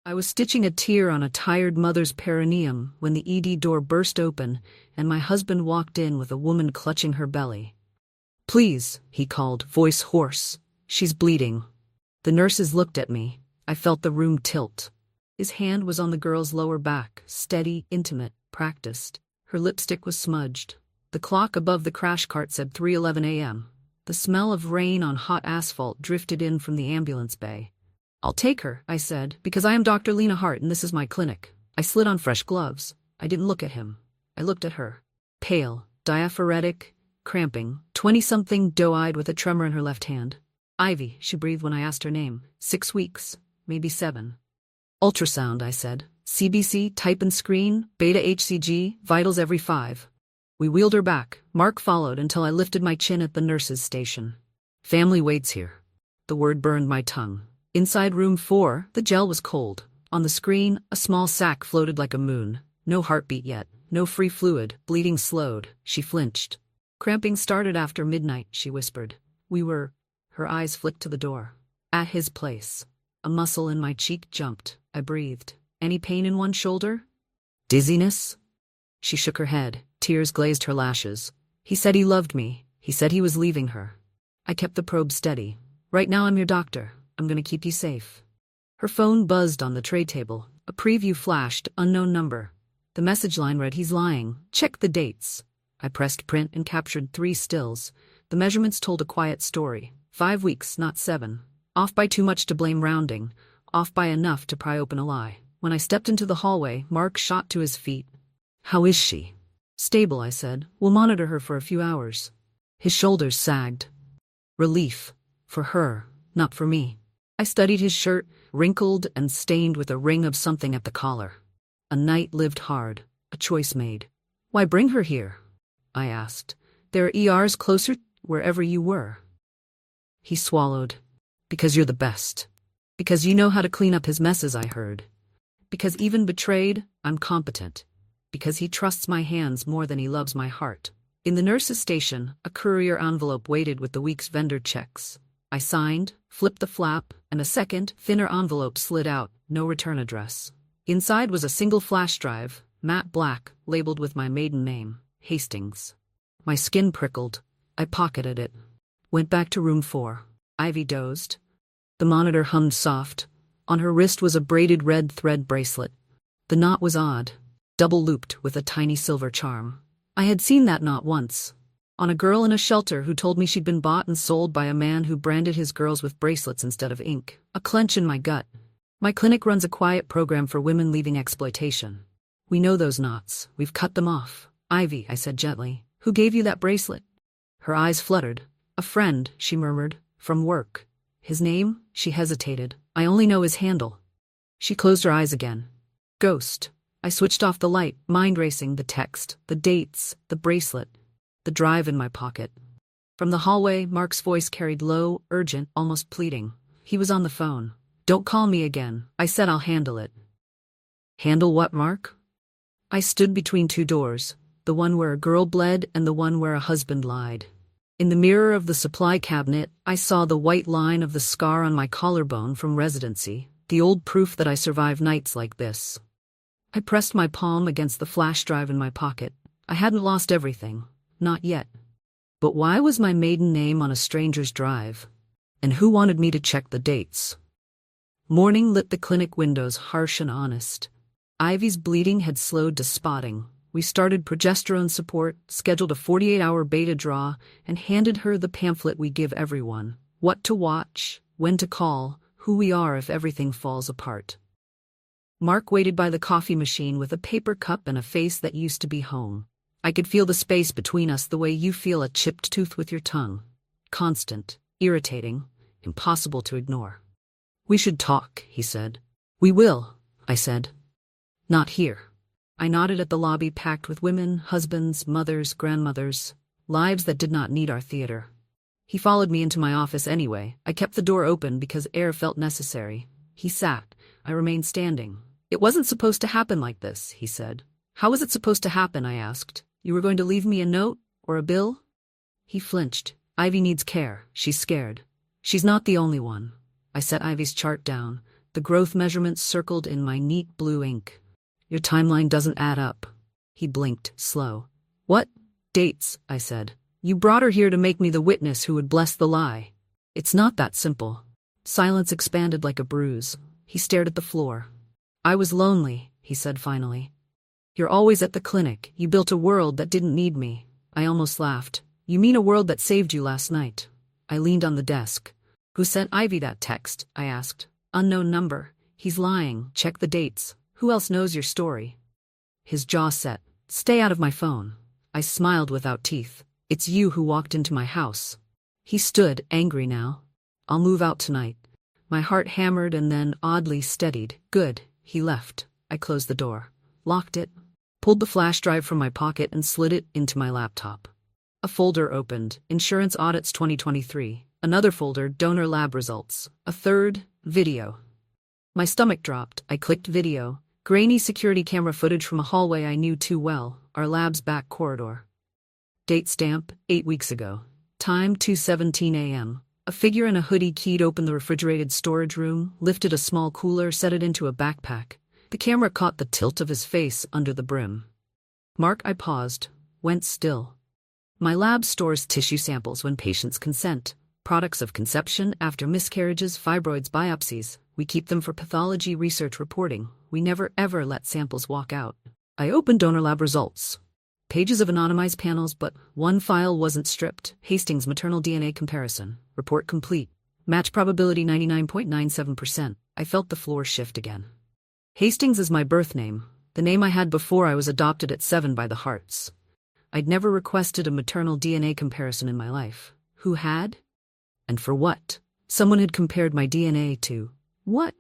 I was stitching a tear on a tired mother's perineum when the ED door burst open and my husband walked in with a woman clutching her belly. "Please," he called, voice hoarse. "She's bleeding." The nurses looked at me. I felt the room tilt. His hand was on the girl's lower back, steady, intimate, practiced. Her lipstick was smudged. The clock above the crash cart said 3:11 a.m. The smell of rain on hot asphalt drifted in from the ambulance bay. "I'll take her," I said, "because I am Dr. Lena Hart and this is my clinic." I slid on fresh gloves. I didn't look at him. I looked at her. Pale, diaphoretic, cramping, 20-something, doe-eyed with a tremor in her left hand. "Ivy," she breathed when I asked her name. 6 weeks, maybe 7. "Ultrasound," I said. "CBC, type and screen, beta HCG, vitals every 5. We wheeled her back. Mark followed until I lifted my chin at the nurse's station. "Family waits here." The word burned my tongue. Inside room 4, the gel was cold. On the screen, a small sac floated like a moon. No heartbeat yet, no free fluid, bleeding slowed. She flinched. "Cramping started after midnight," she whispered. Her eyes flicked to the door. "At his place." A muscle in my cheek jumped. I breathed. "Any pain in one shoulder?" "Dizziness?" She shook her head. Tears glazed her lashes. "He said he loved me. He said he was leaving her." I kept the probe steady. "Right now I'm your doctor. I'm going to keep you safe." Her phone buzzed on the tray table. A preview flashed, unknown number. The message line read, "He's lying. Check the dates." I pressed print and captured 3 stills. The measurements told a quiet story. 5 weeks, not 7. Off by too much to blame rounding. Off by enough to pry open a lie. When I stepped into the hallway, Mark shot to his feet. "How is she?" "Stable," I said. "We'll monitor her for a few hours." His shoulders sagged. Relief. For her, not for me. I studied his shirt, wrinkled and stained with a ring of something at the collar. A night lived hard, a choice made. "Why bring her here?" I asked. "There are ERs closer, wherever you were." He swallowed. "Because you're the best. Because you know how to clean up his messes," I heard. "Because even betrayed, I'm competent. Because he trusts my hands more than he loves my heart." In the nurse's station, a courier envelope waited with the week's vendor checks. I signed, flipped the flap, and a second, thinner envelope slid out, no return address. Inside was a single flash drive, matte black, labeled with my maiden name, Hastings. My skin prickled. I pocketed it. Went back to room 4. Ivy dozed. The monitor hummed soft. On her wrist was a braided red thread bracelet. The knot was odd, double-looped with a tiny silver charm. I had seen that knot once. On a girl in a shelter who told me she'd been bought and sold by a man who branded his girls with bracelets instead of ink. A clench in my gut. My clinic runs a quiet program for women leaving exploitation. We know those knots. We've cut them off. "Ivy," I said gently, "who gave you that bracelet?" Her eyes fluttered. "A friend," she murmured, "from work." "His name?" She hesitated. "I only know his handle." She closed her eyes again. "Ghost." I switched off the light, mind racing, the text, the dates, the bracelet, the drive in my pocket. From the hallway, Mark's voice carried low, urgent, almost pleading. He was on the phone. "Don't call me again." I said, "I'll handle it." "Handle what, Mark?" I stood between 2 doors, the one where a girl bled and the one where a husband lied. In the mirror of the supply cabinet, I saw the white line of the scar on my collarbone from residency, the old proof that I survived nights like this. I pressed my palm against the flash drive in my pocket. I hadn't lost everything. Not yet. But why was my maiden name on a stranger's drive? And who wanted me to check the dates? Morning lit the clinic windows harsh and honest. Ivy's bleeding had slowed to spotting. We started progesterone support, scheduled a 48-hour beta draw, and handed her the pamphlet we give everyone. What to watch, when to call, who we are if everything falls apart. Mark waited by the coffee machine with a paper cup and a face that used to be home. I could feel the space between us the way you feel a chipped tooth with your tongue. Constant, irritating, impossible to ignore. "We should talk," he said. "We will," I said. "Not here." I nodded at the lobby packed with women, husbands, mothers, grandmothers, lives that did not need our theater. He followed me into my office anyway. I kept the door open because air felt necessary. He sat. I remained standing. "It wasn't supposed to happen like this," he said. "How was it supposed to happen?" I asked. "You were going to leave me a note? Or a bill?" He flinched. "Ivy needs care. She's scared." "She's not the only one." I set Ivy's chart down. The growth measurements circled in my neat blue ink. Your timeline doesn't add up. He blinked, slow. What? Dates, I said. You brought her here to make me the witness who would bless the lie. It's not that simple. Silence expanded like a bruise. He stared at the floor. I was lonely, he said finally. You're always at the clinic. You built a world that didn't need me. I almost laughed. You mean a world that saved you last night? I leaned on the desk. Who sent Ivy that text? I asked. Unknown number. He's lying. Check the dates. Who else knows your story? His jaw set. Stay out of my phone. I smiled without teeth. It's you who walked into my house. He stood, angry now. I'll move out tonight. My heart hammered and then oddly steadied. Good. He left. I closed the door. Locked it. Pulled the flash drive from my pocket and slid it into my laptop. A folder opened. Insurance Audits 2023. Another folder, Donor Lab Results. A third, Video. My stomach dropped. I clicked Video. Grainy security camera footage from a hallway I knew too well, our lab's back corridor. Date stamp, 8 weeks ago. Time, 2:17 a.m. A figure in a hoodie keyed open the refrigerated storage room, lifted a small cooler, set it into a backpack. The camera caught the tilt of his face under the brim. Mark, I paused, went still. My lab stores tissue samples when patients consent. Products of conception, after miscarriages, fibroids, biopsies. We keep them for pathology research reporting. We never ever let samples walk out. I opened donor lab results. Pages of anonymized panels, but one file wasn't stripped. Hastings maternal DNA comparison. Report complete. Match probability 99.97%. I felt the floor shift again. Hastings is my birth name, the name I had before I was adopted at 7 by the Harts. I'd never requested a maternal DNA comparison in my life. Who had? And for what? Someone had compared my DNA to what?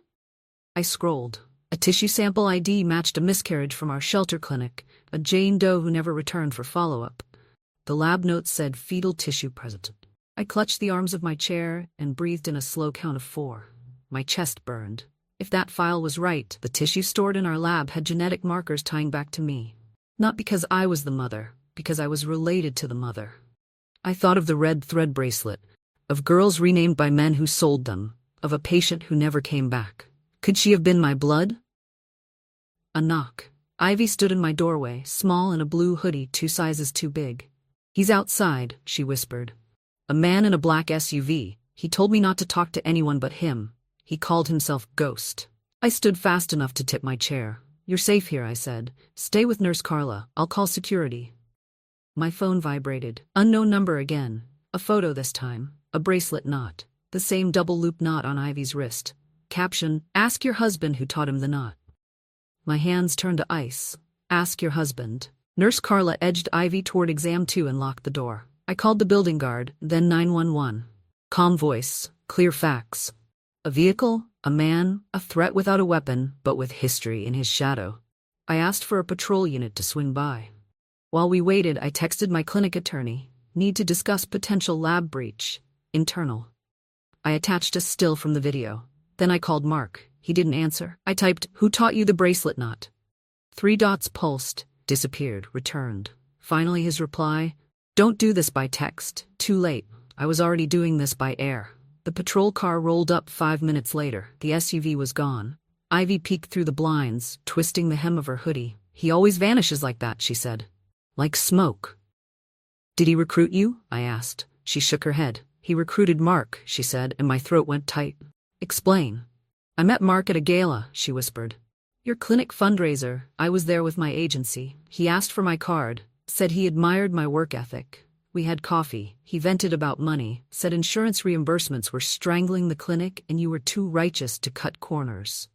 I scrolled. A tissue sample ID matched a miscarriage from our shelter clinic, a Jane Doe who never returned for follow-up. The lab notes said fetal tissue present. I clutched the arms of my chair and breathed in a slow count of 4. My chest burned. If that file was right, the tissue stored in our lab had genetic markers tying back to me. Not because I was the mother, because I was related to the mother. I thought of the red thread bracelet, of girls renamed by men who sold them, of a patient who never came back. Could she have been my blood? A knock. Ivy stood in my doorway, small in a blue hoodie 2 sizes too big. He's outside, she whispered. A man in a black SUV. He told me not to talk to anyone but him. He called himself Ghost. I stood fast enough to tip my chair. You're safe here, I said. Stay with Nurse Carla. I'll call security. My phone vibrated. Unknown number again. A photo this time. A bracelet knot. The same double loop knot on Ivy's wrist. Caption, ask your husband who taught him the knot. My hands turned to ice. Ask your husband. Nurse Carla edged Ivy toward exam 2 and locked the door. I called the building guard, then 911. Calm voice, clear facts. A vehicle, a man, a threat without a weapon, but with history in his shadow. I asked for a patrol unit to swing by. While we waited, I texted my clinic attorney. Need to discuss potential lab breach. Internal. I attached a still from the video. Then I called Mark. He didn't answer. I typed, who taught you the bracelet knot? 3 dots pulsed, disappeared, returned. Finally his reply, don't do this by text. Too late. I was already doing this by air. The patrol car rolled up 5 minutes later. The SUV was gone. Ivy peeked through the blinds, twisting the hem of her hoodie. He always vanishes like that, she said. Like smoke. Did he recruit you? I asked. She shook her head. He recruited Mark, she said, and my throat went tight. Explain. I met Mark at a gala, she whispered. Your clinic fundraiser. I was there with my agency. He asked for my card, said he admired my work ethic. We had coffee. He vented about money, said insurance reimbursements were strangling the clinic and you were too righteous to cut corners.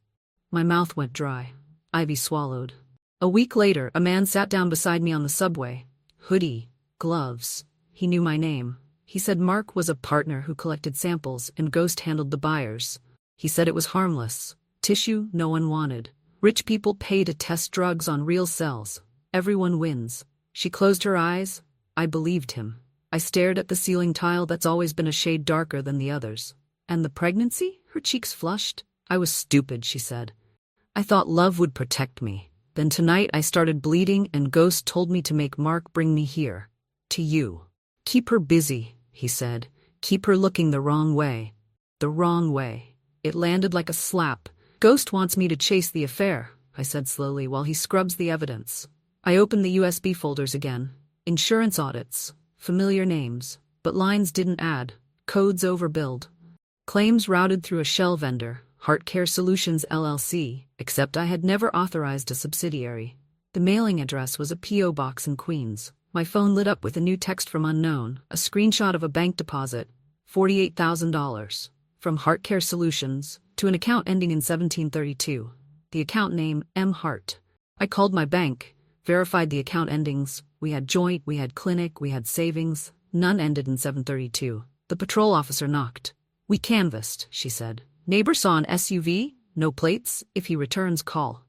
My mouth went dry. Ivy swallowed. A week later, a man sat down beside me on the subway. Hoodie, gloves. He knew my name. He said Mark was a partner who collected samples and Ghost handled the buyers. He said it was harmless. Tissue no one wanted. Rich people pay to test drugs on real cells. Everyone wins. She closed her eyes. I believed him. I stared at the ceiling tile that's always been a shade darker than the others. And the pregnancy? Her cheeks flushed. I was stupid, she said. I thought love would protect me. Then tonight I started bleeding and Ghost told me to make Mark bring me here. To you. Keep her busy, he said. Keep her looking the wrong way. The wrong way. It landed like a slap. Ghost wants me to chase the affair, I said slowly while he scrubs the evidence. I opened the USB folders again. Insurance audits. Familiar names. But lines didn't add. Codes overbilled. Claims routed through a shell vendor, HeartCare Solutions LLC, except I had never authorized a subsidiary. The mailing address was a P.O. box in Queens. My phone lit up with a new text from unknown, a screenshot of a bank deposit, $48,000, from HeartCare Solutions, to an account ending in 1732. The account name, M. Hart. I called my bank, verified the account endings. We had joint, we had clinic, we had savings. None ended in 732. The patrol officer knocked. We canvassed, she said. Neighbor saw an SUV, no plates. If he returns, call.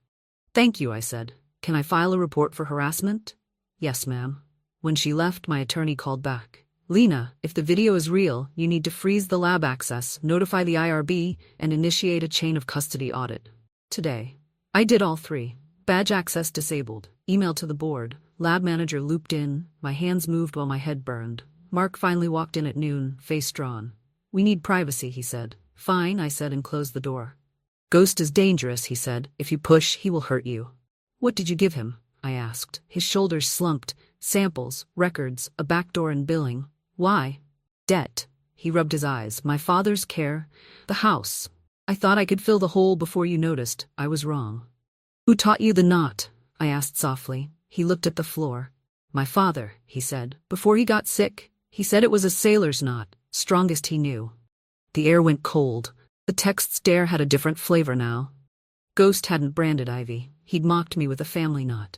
Thank you, I said. Can I file a report for harassment? Yes, ma'am. When she left, my attorney called back. Lena, if the video is real, you need to freeze the lab access, notify the IRB, and initiate a chain of custody audit. Today. I did all three. Badge access disabled. Email to the board. Lab manager looped in. My hands moved while my head burned. Mark finally walked in at noon, face drawn. We need privacy, he said. Fine, I said and closed the door. Ghost is dangerous, he said. If you push, he will hurt you. What did you give him? I asked. His shoulders slumped. Samples, records, a backdoor in billing. Why? Debt. He rubbed his eyes. My father's care. The house. I thought I could fill the hole before you noticed. I was wrong. Who taught you the knot? I asked softly. He looked at the floor. My father, he said. Before he got sick, he said it was a sailor's knot, strongest he knew. The air went cold. The text's dare had a different flavor now. Ghost hadn't branded Ivy. He'd mocked me with a family knot.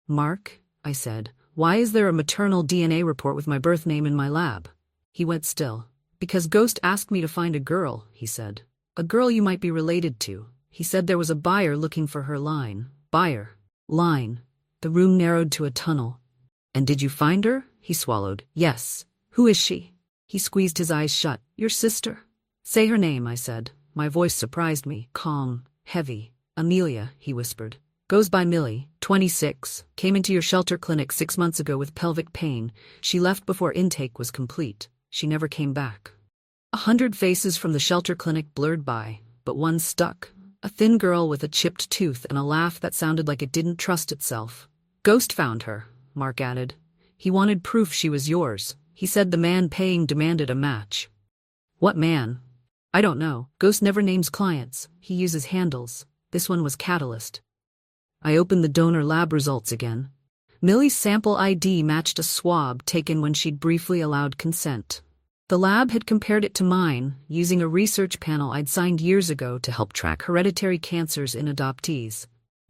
Mark, I said, why is there a maternal DNA report with my birth name in my lab? He went still. Because Ghost asked me to find a girl, he said. A girl you might be related to. He said there was a buyer looking for her line. Buyer. Line. The room narrowed to a tunnel. And did you find her? He swallowed. Yes. Who is she? He squeezed his eyes shut. Your sister? Say her name, I said. My voice surprised me. Calm. Heavy. Amelia, he whispered. Goes by Millie, 26, came into your shelter clinic 6 months ago with pelvic pain. She left before intake was complete. She never came back. 100 faces from the shelter clinic blurred by, but one stuck. A thin girl with a chipped tooth and a laugh that sounded like it didn't trust itself. Ghost found her, Mark added. He wanted proof she was yours. He said the man paying demanded a match. What man? I don't know. Ghost never names clients. He uses handles. This one was Catalyst. I opened the donor lab results again. Millie's sample ID matched a swab taken when she'd briefly allowed consent. The lab had compared it to mine, using a research panel I'd signed years ago to help track hereditary cancers in adoptees.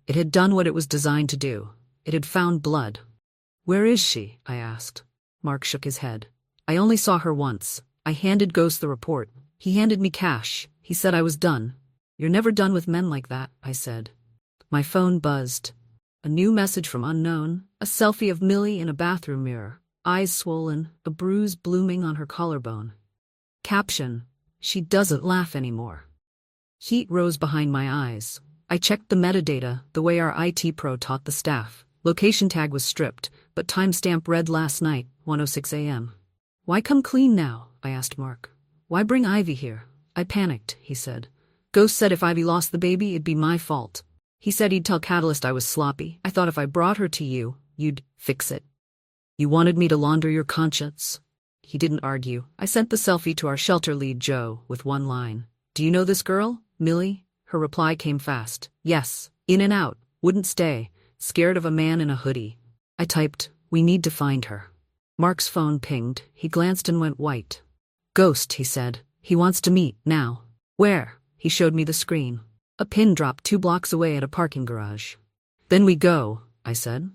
It had done what it was designed to do. It had found blood. Where is she? I asked. Mark shook his head. I only saw her once. I handed Ghost the report. He handed me cash. He said I was done. You're never done with men like that, I said. My phone buzzed. A new message from unknown, a selfie of Millie in a bathroom mirror, eyes swollen, a bruise blooming on her collarbone. Caption, she doesn't laugh anymore. Heat rose behind my eyes. I checked the metadata, the way our IT pro taught the staff. Location tag was stripped, but timestamp read last night, 1:06 a.m. Why come clean now? I asked Mark. Why bring Ivy here? I panicked, he said. Ghost said if Ivy lost the baby, it'd be my fault. He said he'd tell Catalyst I was sloppy. I thought if I brought her to you, you'd fix it. You wanted me to launder your conscience? He didn't argue. I sent the selfie to our shelter lead, Joe, with one line. Do you know this girl, Millie? Her reply came fast. Yes. In and out. Wouldn't stay. Scared of a man in a hoodie. I typed, we need to find her. Mark's phone pinged. He glanced and went white. Ghost, he said. He wants to meet, now. Where? He showed me the screen. A pin dropped 2 blocks away at a parking garage. Then we go, I said.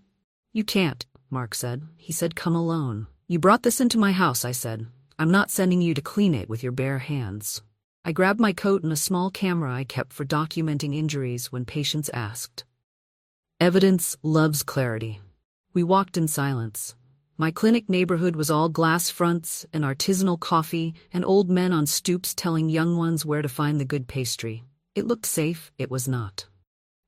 You can't, Mark said. He said come alone. You brought this into my house, I said. I'm not sending you to clean it with your bare hands. I grabbed my coat and a small camera I kept for documenting injuries when patients asked. Evidence loves clarity. We walked in silence. My clinic neighborhood was all glass fronts and artisanal coffee and old men on stoops telling young ones where to find the good pastry. It looked safe, it was not.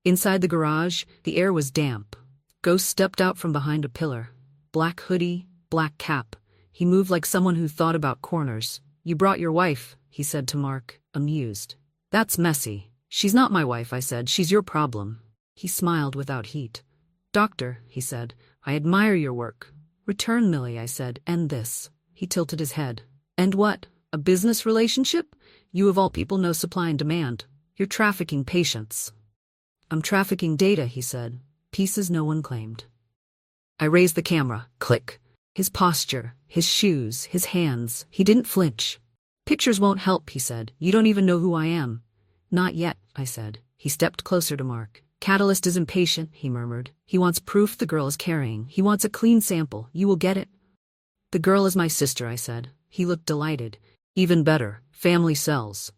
Inside the garage, the air was damp. Ghost stepped out from behind a pillar. Black hoodie, black cap. He moved like someone who thought about corners. You brought your wife, he said to Mark, amused. That's messy. She's not my wife, I said. She's your problem. He smiled without heat. Doctor, he said, I admire your work. Return, Millie, I said. End this. He tilted his head. End what? A business relationship? You of all people know supply and demand. You're trafficking patients. I'm trafficking data, he said. Pieces no one claimed. I raised the camera. Click. His posture, his shoes, his hands. He didn't flinch. Pictures won't help, he said. You don't even know who I am. Not yet, I said. He stepped closer to Mark. Catalyst is impatient, he murmured. He wants proof the girl is carrying. He wants a clean sample. You will get it. The girl is my sister, I said. He looked delighted. Even better, family cells.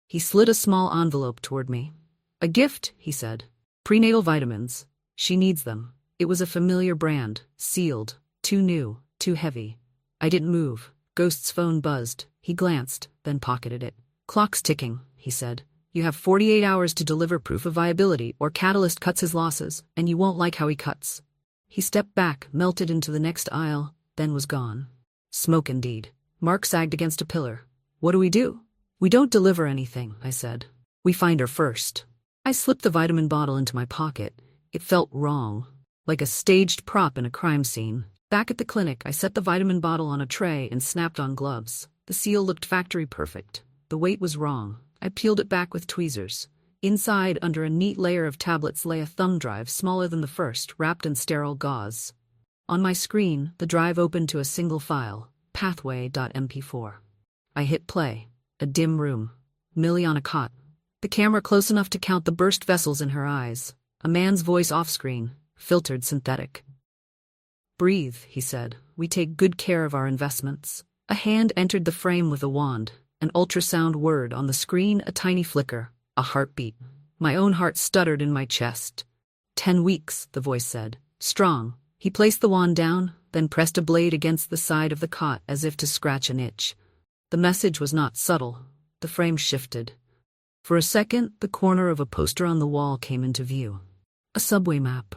He slid a small envelope toward me. A gift, he said. Prenatal vitamins. She needs them. It was a familiar brand, sealed, too new, too heavy. I didn't move. Ghost's phone buzzed. He glanced, then pocketed it. Clock's ticking, he said. You have 48 hours to deliver proof of viability, or Catalyst cuts his losses, and you won't like how he cuts. He stepped back, melted into the next aisle, then was gone. Smoke indeed. Mark sagged against a pillar. What do? We don't deliver anything, I said. We find her first. I slipped the vitamin bottle into my pocket. It felt wrong, like a staged prop in a crime scene. Back at the clinic, I set the vitamin bottle on a tray and snapped on gloves. The seal looked factory perfect. The weight was wrong. I peeled it back with tweezers. Inside, under a neat layer of tablets, lay a thumb drive smaller than the first, wrapped in sterile gauze. On my screen, the drive opened to a single file, pathway.mp4. I hit play. A dim room. Millie on a cot. The camera close enough to count the burst vessels in her eyes. A man's voice off-screen, filtered synthetic. Breathe, he said. We take good care of our investments. A hand entered the frame with a wand. An ultrasound word on the screen, a tiny flicker, a heartbeat. My own heart stuttered in my chest. 10 weeks, the voice said. Strong. He placed the wand down, then pressed a blade against the side of the cot as if to scratch an itch. The message was not subtle. The frame shifted. For a second, the corner of a poster on the wall came into view. A subway map.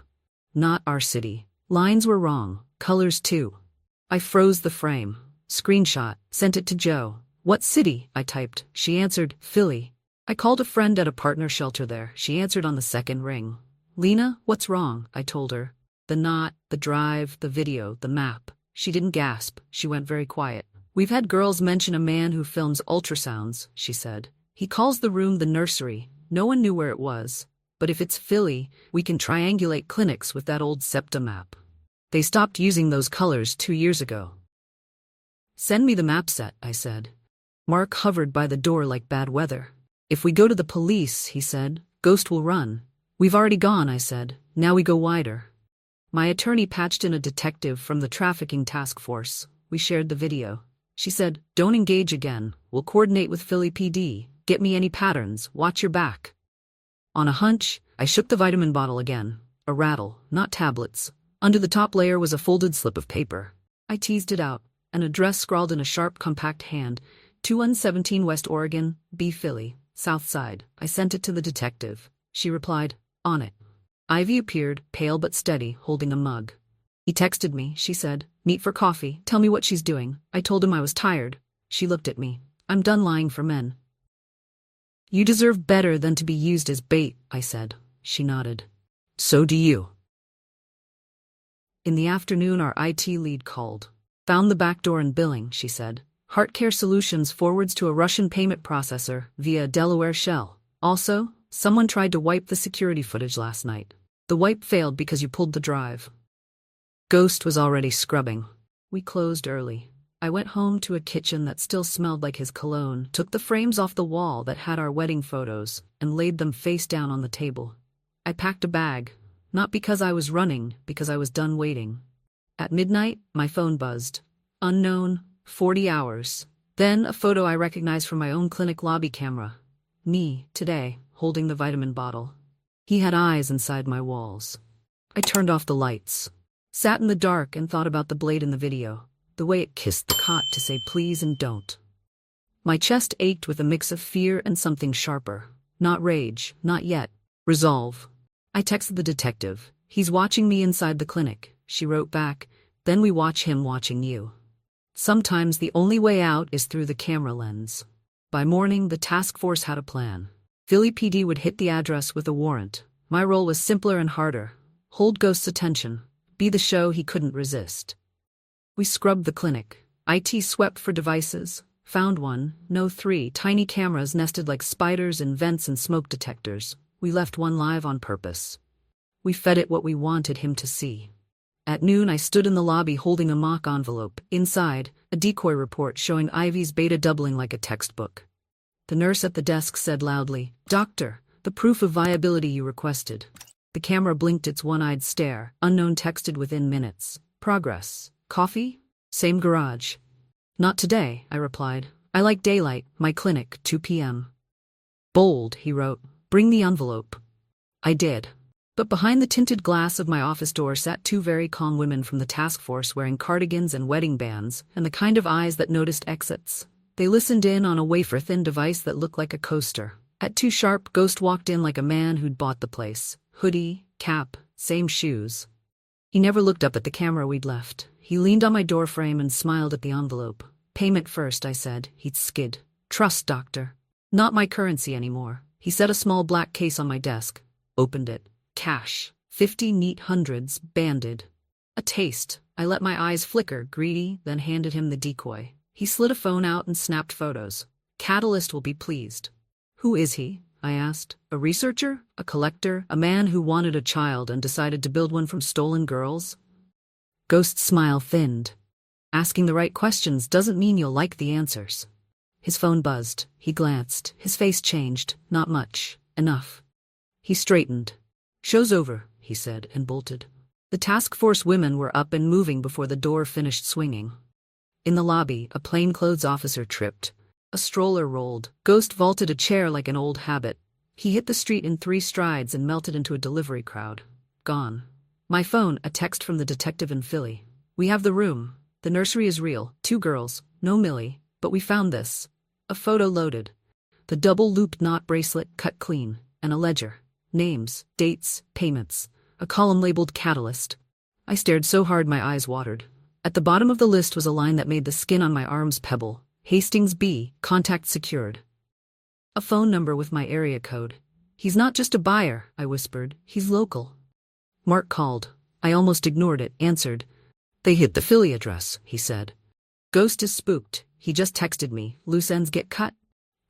Not our city. Lines were wrong, colors too. I froze the frame. Screenshot, sent it to Joe. What city? I typed. She answered, Philly. I called a friend at a partner shelter there. She answered on the second ring. Lena, what's wrong? I told her. The knot, the drive, the video, the map. She didn't gasp. She went very quiet. We've had girls mention a man who films ultrasounds, she said. He calls the room the nursery. No one knew where it was. But if it's Philly, we can triangulate clinics with that old SEPTA map. They stopped using those colors 2 years ago. Send me the map set, I said. Mark hovered by the door like bad weather. If we go to the police, he said, Ghost will run. We've already gone, I said. Now we go wider. My attorney patched in a detective from the trafficking task force. We shared the video. She said, don't engage again. We'll coordinate with Philly PD. Get me any patterns. Watch your back. On a hunch, I shook the vitamin bottle again. A rattle, not tablets. Under the top layer was a folded slip of paper. I teased it out. An address scrawled in a sharp, compact hand. 2117 West Oregon, B. Philly, South Side. I sent it to the detective. She replied, on it. Ivy appeared, pale but steady, holding a mug. He texted me, she said. Meet for coffee. Tell me what she's doing. I told him I was tired. She looked at me. I'm done lying for men. You deserve better than to be used as bait, I said. She nodded. So do you. In the afternoon, our IT lead called. Found the back door in billing, she said. HeartCare Solutions forwards to a Russian payment processor via a Delaware shell. Also, someone tried to wipe the security footage last night. The wipe failed because you pulled the drive. Ghost was already scrubbing. We closed early. I went home to a kitchen that still smelled like his cologne, took the frames off the wall that had our wedding photos, and laid them face down on the table. I packed a bag, not because I was running, because I was done waiting. At midnight, my phone buzzed. Unknown, 40 hours. Then a photo I recognized from my own clinic lobby camera. Me, today, holding the vitamin bottle. He had eyes inside my walls. I turned off the lights. Sat in the dark and thought about the blade in the video. The way it kissed the cot to say please and don't. My chest ached with a mix of fear and something sharper. Not rage, not yet. Resolve. I texted the detective. He's watching me inside the clinic. She wrote back, then we watch him watching you. Sometimes the only way out is through the camera lens. By morning, the task force had a plan. Philly PD would hit the address with a warrant. My role was simpler and harder. Hold Ghost's attention. Be the show he couldn't resist. We scrubbed the clinic. IT swept for devices. Found one. No, 3 tiny cameras nested like spiders in vents and smoke detectors. We left one live on purpose. We fed it what we wanted him to see. At noon, I stood in the lobby holding a mock envelope. Inside, a decoy report showing Ivy's beta doubling like a textbook. The nurse at the desk said loudly, "Doctor, the proof of viability you requested." The camera blinked its one-eyed stare. Unknown texted within minutes. "Progress. Coffee? Same garage." "Not today," I replied. "I like daylight. My clinic, 2 p.m. "Bold," he wrote. "Bring the envelope." I did. But behind the tinted glass of my office door sat 2 very calm women from the task force wearing cardigans and wedding bands, and the kind of eyes that noticed exits. They listened in on a wafer-thin device that looked like a coaster. At 2 sharp, Ghost walked in like a man who'd bought the place. Hoodie, cap, same shoes. He never looked up at the camera we'd left. He leaned on my doorframe and smiled at the envelope. "Payment first," I said. He'd skid. "Trust, doctor." "Not my currency anymore." He set a small black case on my desk. Opened it. Cash. 50 neat hundreds, banded. A taste. I let my eyes flicker, greedy, then handed him the decoy. He slid a phone out and snapped photos. "Catalyst will be pleased." "Who is he?" I asked. "A researcher? A collector? A man who wanted a child and decided to build one from stolen girls?" Ghost's smile thinned. "Asking the right questions doesn't mean you'll like the answers." His phone buzzed. He glanced. His face changed. "Not much. Enough." He straightened. "Show's over," he said, and bolted. The task force women were up and moving before the door finished swinging. In the lobby, a plainclothes officer tripped. A stroller rolled. Ghost vaulted a chair like an old habit. He hit the street in 3 strides and melted into a delivery crowd. Gone. My phone, a text from the detective in Philly. "We have the room. The nursery is real. 2 girls. No Millie. But we found this." A photo loaded. The double-looped knot bracelet cut clean. And a ledger. Names, dates, payments. A column labeled Catalyst. I stared so hard my eyes watered. At the bottom of the list was a line that made the skin on my arms pebble. "Hastings B. Contact secured." A phone number with my area code. "He's not just a buyer," I whispered. "He's local." Mark called. I almost ignored it, answered. "They hit the Philly address," he said. "Ghost is spooked. He just texted me. Loose ends get cut."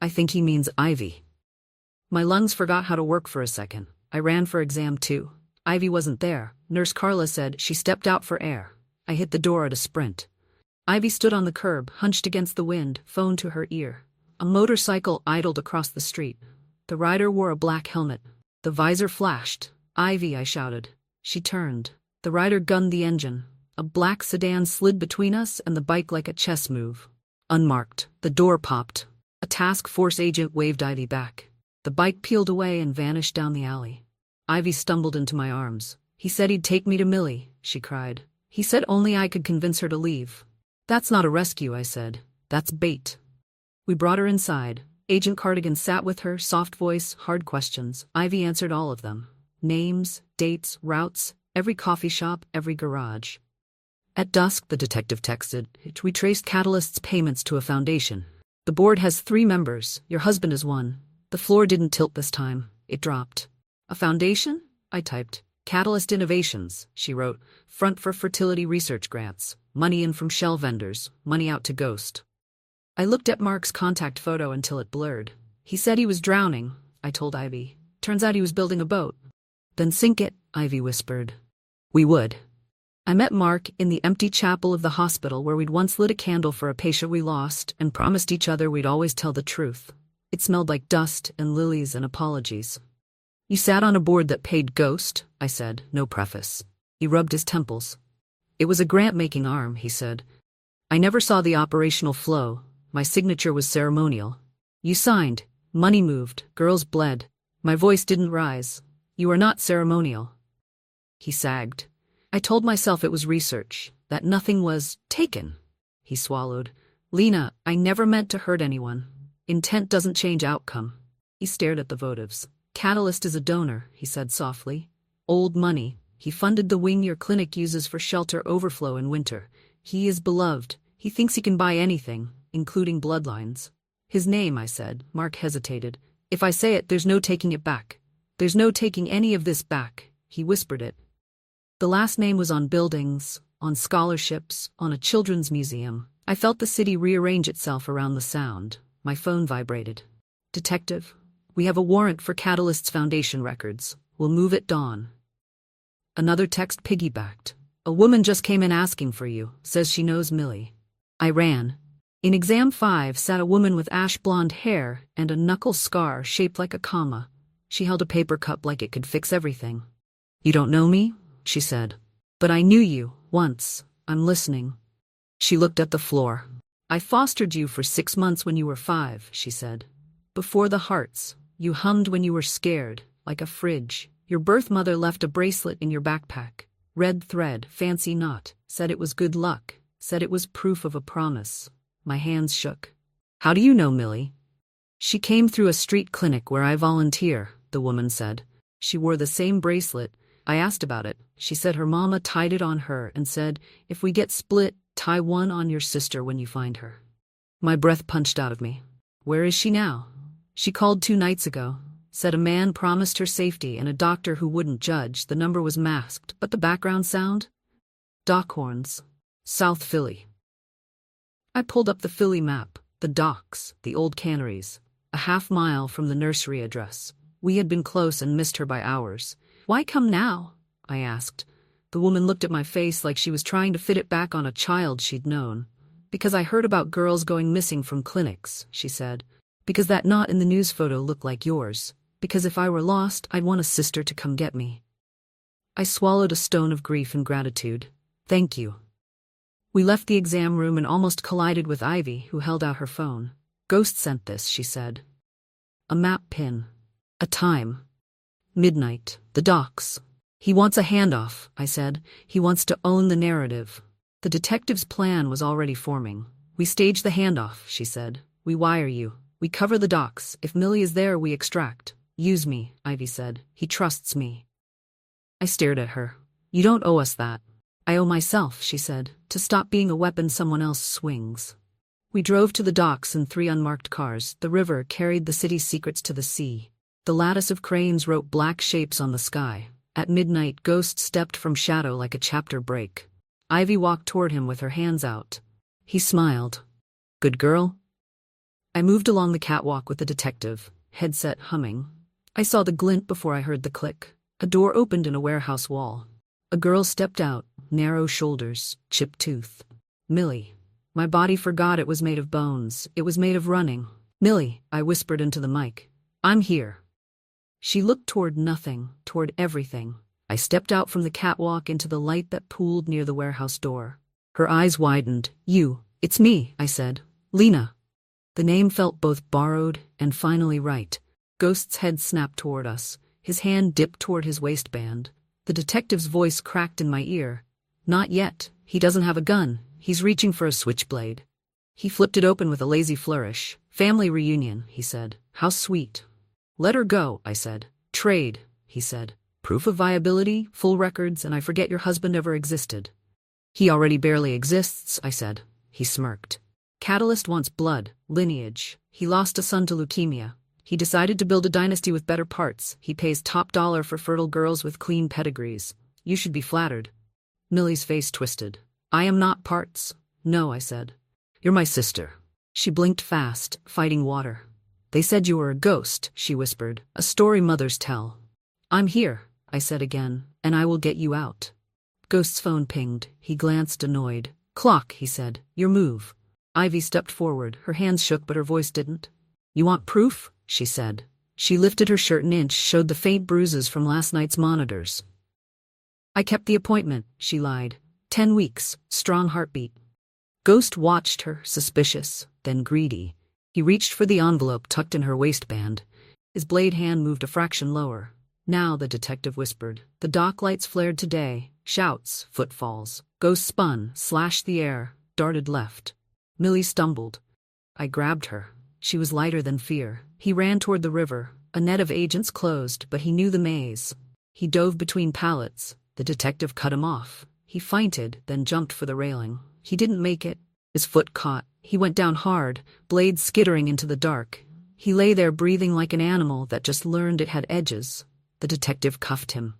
I think he means Ivy. My lungs forgot how to work for a second. I ran for exam 2. Ivy wasn't there. Nurse Carla said she stepped out for air. I hit the door at a sprint. Ivy stood on the curb, hunched against the wind, phone to her ear. A motorcycle idled across the street. The rider wore a black helmet. The visor flashed. "Ivy," I shouted. She turned. The rider gunned the engine. A black sedan slid between us and the bike like a chess move. Unmarked. The door popped. A task force agent waved Ivy back. The bike peeled away and vanished down the alley. Ivy stumbled into my arms. "He said he'd take me to Millie," she cried. "He said only I could convince her to leave." "That's not a rescue," I said. "That's bait." We brought her inside. Agent Cardigan sat with her, soft voice, hard questions. Ivy answered all of them. Names, dates, routes, every coffee shop, every garage. At dusk, the detective texted, "We traced Catalyst's payments to a foundation. The board has 3 members. Your husband is one. The floor didn't tilt this time. It dropped." "A foundation?" I typed. "Catalyst Innovations," she wrote. "Front for fertility research grants. Money in from shell vendors. Money out to Ghost." I looked at Mark's contact photo until it blurred. "He said he was drowning," I told Ivy. "Turns out he was building a boat." "Then sink it," Ivy whispered. We would. I met Mark in the empty chapel of the hospital where we'd once lit a candle for a patient we lost and promised each other we'd always tell the truth. It smelled like dust and lilies and apologies. "You sat on a board that paid Ghost," I said, no preface. He rubbed his temples. "It was a grant-making arm," he said. "I never saw the operational flow. My signature was ceremonial. You signed. Money moved. Girls bled. My voice didn't rise. You are not ceremonial." He sagged. I told myself it was research, that nothing was taken. He swallowed. "Lena, I never meant to hurt anyone. Intent doesn't change outcome." He stared at the votives. "Catalyst is a donor," he said softly. "Old money. He funded the wing your clinic uses for shelter overflow in winter. He is beloved. He thinks he can buy anything, including bloodlines." "His name," I said. Mark hesitated. If I say it, there's no taking it back. There's no taking any of this back, he whispered it. The last name was on buildings, on scholarships, on a children's museum. I felt the city rearrange itself around the sound. My phone vibrated. Detective, we have a warrant for Catalyst's Foundation records. We'll move at dawn. Another text piggybacked. A woman just came in asking for you, says she knows Millie. I ran. In exam 5 sat a woman with ash blonde hair and a knuckle scar shaped like a comma. She held a paper cup like it could fix everything. You don't know me? She said. But I knew you, once. I'm listening. She looked at the floor. I fostered you for 6 months when you were 5, she said. Before the hearts, you hummed when you were scared, like a fridge. Your birth mother left a bracelet in your backpack. Red thread, fancy knot, said it was good luck, said it was proof of a promise. My hands shook. How do you know Millie? She came through a street clinic where I volunteer, the woman said. She wore the same bracelet. I asked about it. She said her mama tied it on her and said, if we get split, tie one on your sister when you find her. My breath punched out of me. Where is she now? She called 2 nights ago. Said a man promised her safety and a doctor who wouldn't judge. The number was masked, but the background sound? Dock horns. South Philly. I pulled up the Philly map, the docks, the old canneries, a half-mile from the nursery address. We had been close and missed her by hours. Why come now? I asked. The woman looked at my face like she was trying to fit it back on a child she'd known. Because I heard about girls going missing from clinics, she said. Because that knot in the news photo looked like yours. Because if I were lost, I'd want a sister to come get me. I swallowed a stone of grief and gratitude. Thank you. We left the exam room and almost collided with Ivy, who held out her phone. Ghost sent this, she said. A map pin. A time. Midnight. The docks. He wants a handoff, I said. He wants to own the narrative. The detective's plan was already forming. We stage the handoff, she said. We wire you. We cover the docks. If Millie is there, we extract. Use me, Ivy said. He trusts me. I stared at her. You don't owe us that. I owe myself, she said, to stop being a weapon someone else swings. We drove to the docks in 3 unmarked cars. The river carried the city's secrets to the sea. The lattice of cranes wrote black shapes on the sky. At midnight, Ghost stepped from shadow like a chapter break. Ivy walked toward him with her hands out. He smiled. Good girl? I moved along the catwalk with the detective, headset humming. I saw the glint before I heard the click. A door opened in a warehouse wall. A girl stepped out, narrow shoulders, chipped tooth. Millie. My body forgot it was made of bones. It was made of running. Millie, I whispered into the mic. I'm here. She looked toward nothing, toward everything. I stepped out from the catwalk into the light that pooled near the warehouse door. Her eyes widened. You, it's me, I said. Lena. The name felt both borrowed and finally right. Ghost's head snapped toward us. His hand dipped toward his waistband. The detective's voice cracked in my ear. Not yet. He doesn't have a gun. He's reaching for a switchblade. He flipped it open with a lazy flourish. Family reunion, he said. How sweet. Let her go, I said. Trade, he said. Proof of viability, full records, and I forget your husband ever existed. He already barely exists, I said. He smirked. Catalyst wants blood, lineage. He lost a son to leukemia. He decided to build a dynasty with better parts. He pays top dollar for fertile girls with clean pedigrees. You should be flattered. Millie's face twisted. I am not parts. No, I said. You're my sister. She blinked fast, fighting water. They said you were a ghost, she whispered. A story mothers tell. I'm here, I said again, and I will get you out. Ghost's phone pinged. He glanced annoyed. Clock, he said. Your move. Ivy stepped forward. Her hands shook, but her voice didn't. You want proof? She said. She lifted her shirt an inch, showed the faint bruises from last night's monitors. I kept the appointment, she lied. 10 weeks, strong heartbeat. Ghost watched her, suspicious, then greedy. He reached for the envelope tucked in her waistband. His blade hand moved a fraction lower. Now, the detective whispered. The dock lights flared today. Shouts, footfalls. Ghost spun, slashed the air, darted left. Millie stumbled. I grabbed her. She was lighter than fear. He ran toward the river. A net of agents closed, but he knew the maze. He dove between pallets. The detective cut him off. He feinted, then jumped for the railing. He didn't make it. His foot caught. He went down hard, blade skittering into the dark. He lay there breathing like an animal that just learned it had edges. The detective cuffed him.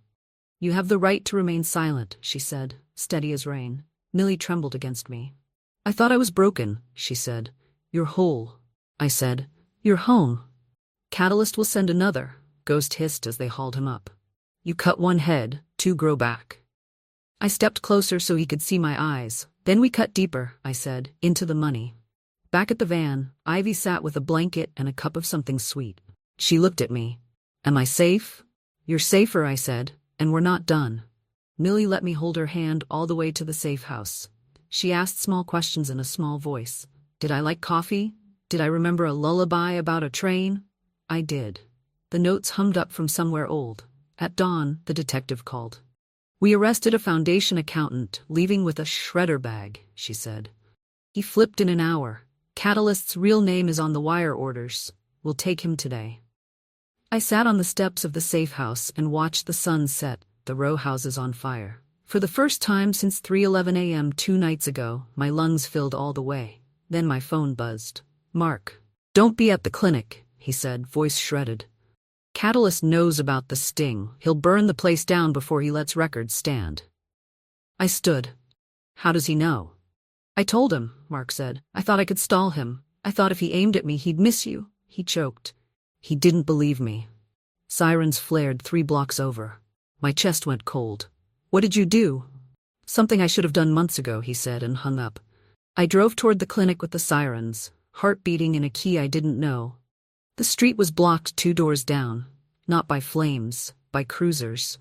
"You have the right to remain silent," she said, steady as rain. Millie trembled against me. "I thought I was broken," she said. "You're whole." I said, "You're home." "Catalyst will send another," Ghost hissed as they hauled him up. "You cut one head, two grow back." I stepped closer so he could see my eyes. "Then we cut deeper," I said, "into the money." Back at the van, Ivy sat with a blanket and a cup of something sweet. She looked at me. "Am I safe?" "You're safer," I said, "and we're not done." Millie let me hold her hand all the way to the safe house. She asked small questions in a small voice. Did I like coffee? Did I remember a lullaby about a train? I did. The notes hummed up from somewhere old. At dawn, the detective called. "We arrested a foundation accountant, leaving with a shredder bag," she said. "He flipped in an hour. Catalyst's real name is on the wire orders. We'll take him today." I sat on the steps of the safe house and watched the sun set, the row houses on fire. For the first time since 3:11 a.m. 2 nights ago, my lungs filled all the way. Then my phone buzzed. "Mark. Don't be at the clinic," he said, voice shredded. "Catalyst knows about the sting. He'll burn the place down before he lets records stand." I stood. "How does he know?" "I told him," Mark said. "I thought I could stall him. I thought if he aimed at me, he'd miss you." He choked. He didn't believe me. Sirens flared 3 blocks over. My chest went cold. "What did you do?" "Something I should have done months ago," he said and hung up. I drove toward the clinic with the sirens, heart beating in a key I didn't know. The street was blocked 2 doors down. Not by flames, by cruisers.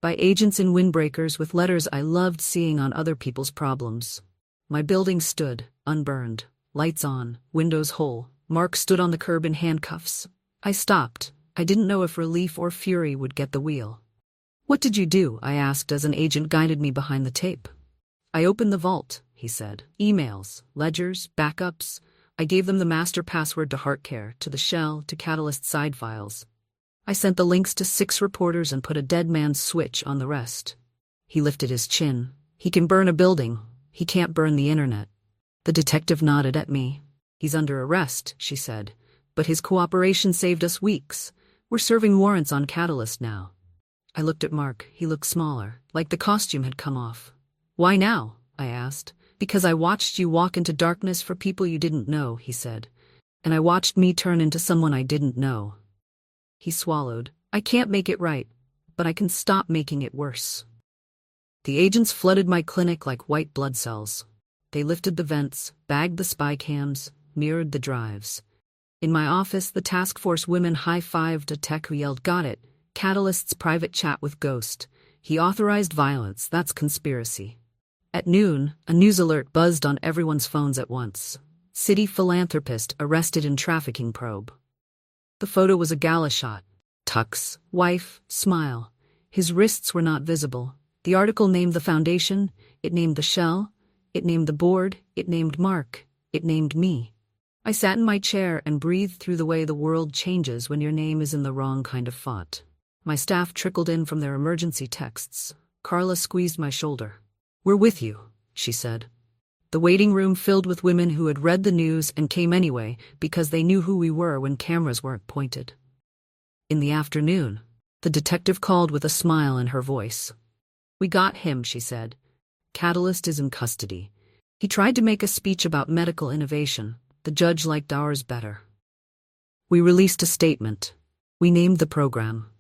By agents in windbreakers with letters I loved seeing on other people's problems. My building stood, unburned, lights on, windows whole. Mark stood on the curb in handcuffs. I stopped. I didn't know if relief or fury would get the wheel. "What did you do?" I asked as an agent guided me behind the tape. "I opened the vault," he said. "Emails, ledgers, backups. I gave them the master password to HeartCare, to the Shell, to Catalyst side files. I sent the links to 6 reporters and put a dead man's switch on the rest." He lifted his chin. "He can burn a building. He can't burn the internet." The detective nodded at me. "He's under arrest," she said. "But his cooperation saved us weeks. We're serving warrants on Catalyst now." I looked at Mark. He looked smaller, like the costume had come off. "Why now?" I asked. "Because I watched you walk into darkness for people you didn't know," he said. "And I watched me turn into someone I didn't know." He swallowed. "I can't make it right, but I can stop making it worse." The agents flooded my clinic like white blood cells. They lifted the vents, bagged the spy cams, mirrored the drives. In my office, the task force women high-fived a tech who yelled, "Got it! Catalyst's private chat with Ghost. He authorized violence, that's conspiracy." At noon, a news alert buzzed on everyone's phones at once. "City philanthropist arrested in trafficking probe." The photo was a gala shot. Tux, wife, smile. His wrists were not visible. The article named the foundation, it named the Shell, it named the board, it named Mark, it named me. I sat in my chair and breathed through the way the world changes when your name is in the wrong kind of font. My staff trickled in from their emergency texts. Carla squeezed my shoulder. "We're with you," she said. The waiting room filled with women who had read the news and came anyway because they knew who we were when cameras weren't pointed. In the afternoon, the detective called with a smile in her voice. "We got him," she said. "Catalyst is in custody. He tried to make a speech about medical innovation. The judge liked ours better." We released a statement. We named the program.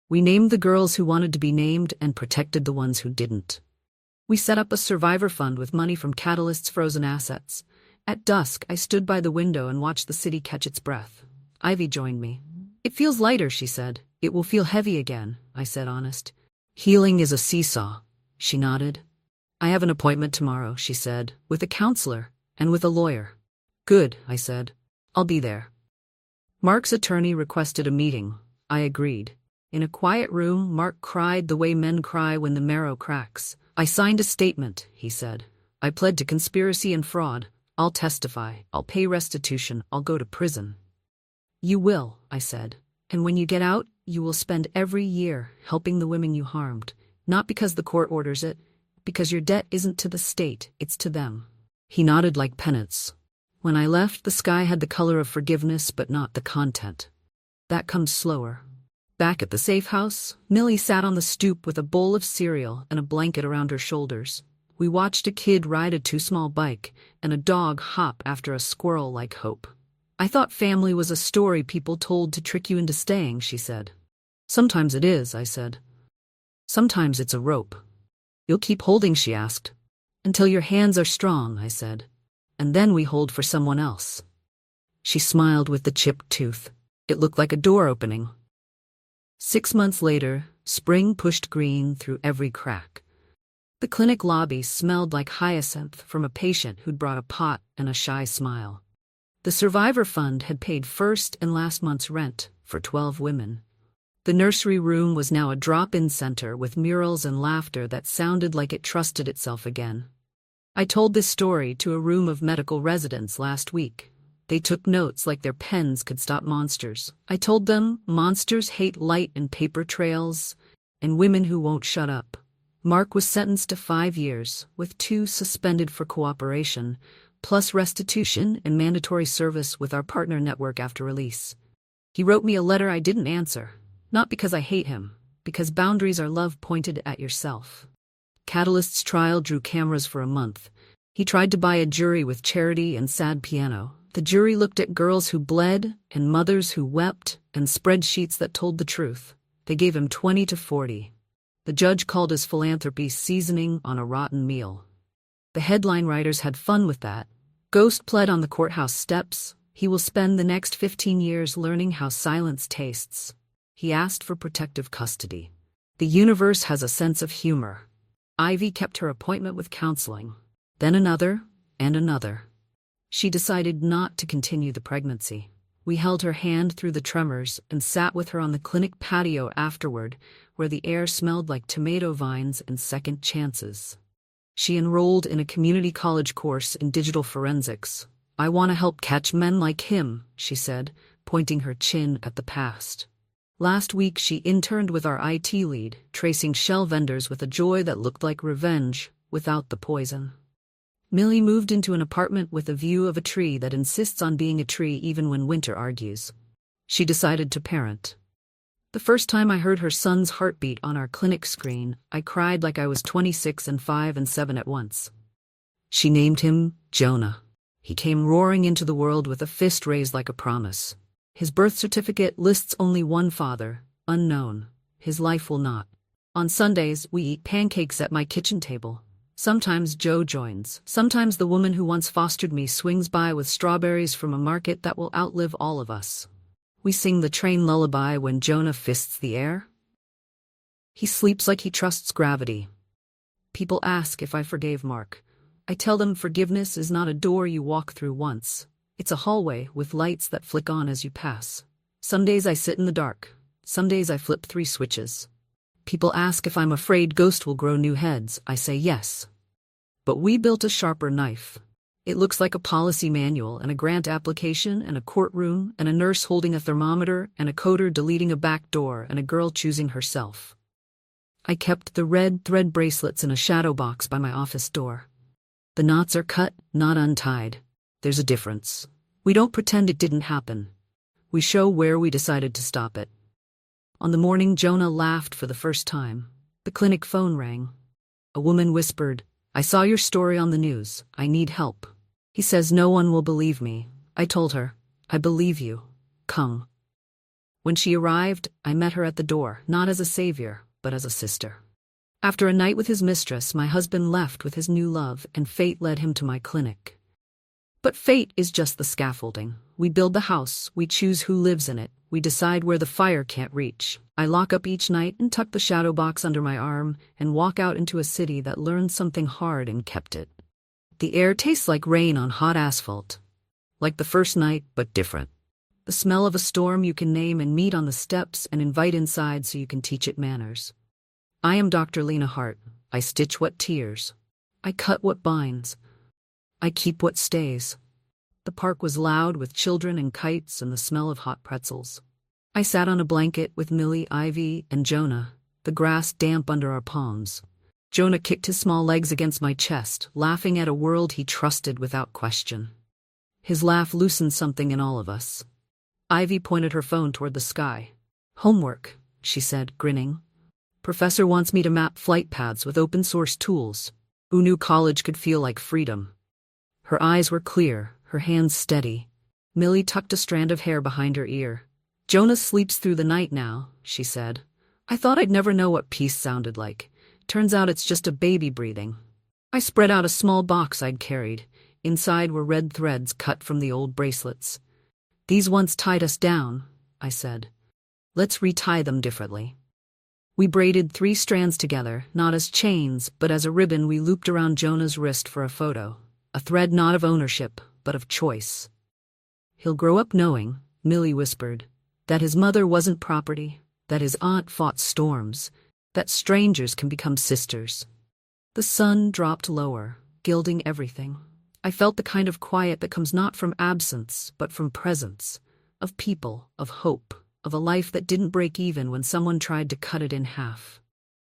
We named the girls who wanted to be named and protected the ones who didn't. We set up a survivor fund with money from Catalyst's frozen assets. At dusk, I stood by the window and watched the city catch its breath. Ivy joined me. "It feels lighter," she said. "It will feel heavy again," I said, honest. "Healing is a seesaw," she nodded. "I have an appointment tomorrow," she said, "with a counselor and with a lawyer." "Good," I said. "I'll be there." Mark's attorney requested a meeting. I agreed. In a quiet room, Mark cried the way men cry when the marrow cracks. "I signed a statement," he said. "I pled to conspiracy and fraud. I'll testify. I'll pay restitution. I'll go to prison." "You will," I said. "And when you get out, you will spend every year helping the women you harmed. Not because the court orders it, because your debt isn't to the state, it's to them." He nodded like penance. When I left, the sky had the color of forgiveness but not the content. That comes slower. Back at the safe house, Millie sat on the stoop with a bowl of cereal and a blanket around her shoulders. We watched a kid ride a too-small bike and a dog hop after a squirrel like Hope. I thought family was a story people told to trick you into staying, she said. Sometimes it is, I said. Sometimes it's a rope. You'll keep holding, she asked. Until your hands are strong, I said. And then we hold for someone else. She smiled with the chipped tooth. It looked like a door opening. 6 months later, spring pushed green through every crack. The clinic lobby smelled like hyacinth from a patient who'd brought a pot and a shy smile. The Survivor Fund had paid first and last month's rent for 12 women. The nursery room was now a drop-in center with murals and laughter that sounded like it trusted itself again. I told this story to a room of medical residents last week. They took notes like their pens could stop monsters. I told them monsters hate light and paper trails, and women who won't shut up. Mark was sentenced to 5 years, with 2 suspended for cooperation, plus restitution and mandatory service with our partner network after release. He wrote me a letter I didn't answer, not because I hate him, because boundaries are love pointed at yourself. Catalyst's trial drew cameras for a month. He tried to buy a jury with charity and sad piano. The jury looked at girls who bled and mothers who wept and spreadsheets that told the truth. They gave him 20 to 40. The judge called his philanthropy seasoning on a rotten meal. The headline writers had fun with that. Ghost pled on the courthouse steps. He will spend the next 15 years learning how silence tastes. He asked for protective custody. The universe has a sense of humor. Ivy kept her appointment with counseling. Then another, and another. She decided not to continue the pregnancy. We held her hand through the tremors and sat with her on the clinic patio afterward, where the air smelled like tomato vines and second chances. She enrolled in a community college course in digital forensics. I want to help catch men like him, she said, pointing her chin at the past. Last week she interned with our IT lead, tracing shell vendors with a joy that looked like revenge, without the poison. Millie moved into an apartment with a view of a tree that insists on being a tree even when winter argues. She decided to parent. The first time I heard her son's heartbeat on our clinic screen, I cried like I was 26 and 5 and 7 at once. She named him Jonah. He came roaring into the world with a fist raised like a promise. His birth certificate lists only one father, unknown. His life will not. On Sundays, we eat pancakes at my kitchen table. Sometimes Joe joins. Sometimes the woman who once fostered me swings by with strawberries from a market that will outlive all of us. We sing the train lullaby when Jonah fists the air. He sleeps like he trusts gravity. People ask if I forgave Mark. I tell them forgiveness is not a door you walk through once. It's a hallway with lights that flick on as you pass. Some days I sit in the dark. Some days I flip 3 switches. People ask if I'm afraid Ghost will grow new heads. I say yes. But we built a sharper knife. It looks like a policy manual and a grant application and a courtroom and a nurse holding a thermometer and a coder deleting a back door and a girl choosing herself. I kept the red thread bracelets in a shadow box by my office door. The knots are cut, not untied. There's a difference. We don't pretend it didn't happen. We show where we decided to stop it. On the morning Jonah laughed for the first time, the clinic phone rang. A woman whispered, "I saw your story on the news. I need help." He says no one will believe me. I told her, "I believe you. Come." When she arrived, I met her at the door, not as a savior, but as a sister. After a night with his mistress, my husband left with his new love, and fate led him to my clinic. But fate is just the scaffolding. We build the house, we choose who lives in it, we decide where the fire can't reach. I lock up each night and tuck the shadow box under my arm and walk out into a city that learned something hard and kept it. The air tastes like rain on hot asphalt. Like the first night, but different. The smell of a storm you can name and meet on the steps and invite inside so you can teach it manners. I am Dr. Lena Hart. I stitch what tears. I cut what binds. I keep what stays. The park was loud with children and kites and the smell of hot pretzels. I sat on a blanket with Millie, Ivy, and Jonah, the grass damp under our palms. Jonah kicked his small legs against my chest, laughing at a world he trusted without question. His laugh loosened something in all of us. Ivy pointed her phone toward the sky. Homework, she said, grinning. Professor wants me to map flight paths with open-source tools. Who knew college could feel like freedom? Her eyes were clear, her hands steady. Millie tucked a strand of hair behind her ear. Jonas sleeps through the night now, she said. I thought I'd never know what peace sounded like. Turns out it's just a baby breathing. I spread out a small box I'd carried. Inside were red threads cut from the old bracelets. These once tied us down, I said. Let's retie them differently. We braided 3 strands together, not as chains, but as a ribbon we looped around Jonah's wrist for a photo. A thread not of ownership, but of choice. He'll grow up knowing, Millie whispered, that his mother wasn't property, that his aunt fought storms, that strangers can become sisters. The sun dropped lower, gilding everything. I felt the kind of quiet that comes not from absence, but from presence, of people, of hope, of a life that didn't break even when someone tried to cut it in half.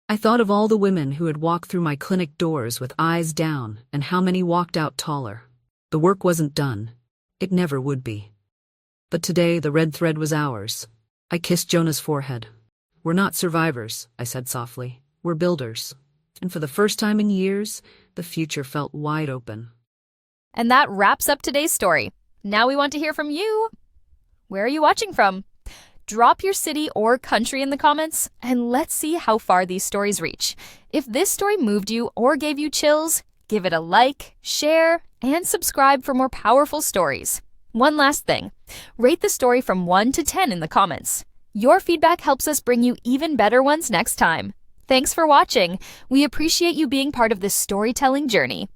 I thought of all the women who had walked through my clinic doors with eyes down and how many walked out taller. The work wasn't done. It never would be. But today the red thread was ours. I kissed Jonah's forehead. We're not survivors, I said softly. We're builders. And for the first time in years, the future felt wide open. And that wraps up today's story. Now we want to hear from you. Where are you watching from? Drop your city or country in the comments, and let's see how far these stories reach. If this story moved you or gave you chills, give it a like, share, and subscribe for more powerful stories. One last thing, rate the story from 1 to 10 in the comments. Your feedback helps us bring you even better ones next time. Thanks for watching. We appreciate you being part of this storytelling journey.